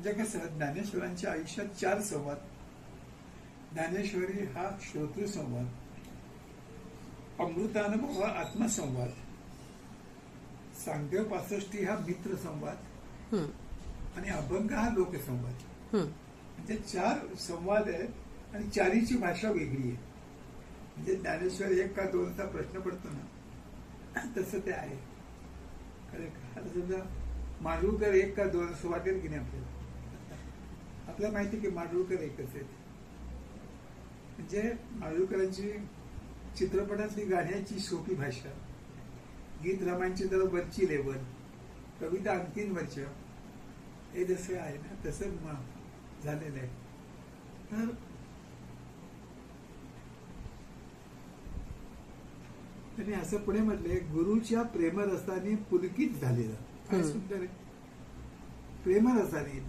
म्हणजे कसं ज्ञानेश्वरांच्या आयुष्यात 4 संवाद. ज्ञानेश्वरी हा श्रोतृसंवाद, अमृतानुभव हा आत्मसंवाद, सांगदेव 65 हा मित्र संवाद आणि अभंग हा लोकसंवाद. म्हणजे 4 संवाद आहेत आणि 4ची भाषा वेगळी आहे. म्हणजे ज्ञानेश्वर 1 का 2चा प्रश्न पडतो ना, तसं ते आहे. आता समजा माडगूळकर 1 का 2 असं वाटेल की नाही आपल्याला माहिती की माडगूळकर एकच आहेत. म्हणजे माडगूळकरांची चित्रपटातली गाण्याची सोपी भाषा, गीत रामायणची जरा वरची लेवल, कविता आणखीन वरच्या, हे जसं आहे ना तसं झालेलं आहे. तर त्यांनी असं पुढे म्हटले, गुरुच्या प्रेमरसाने पुलकित झालेलं. काय सुंदर आहे, प्रेमरसाने.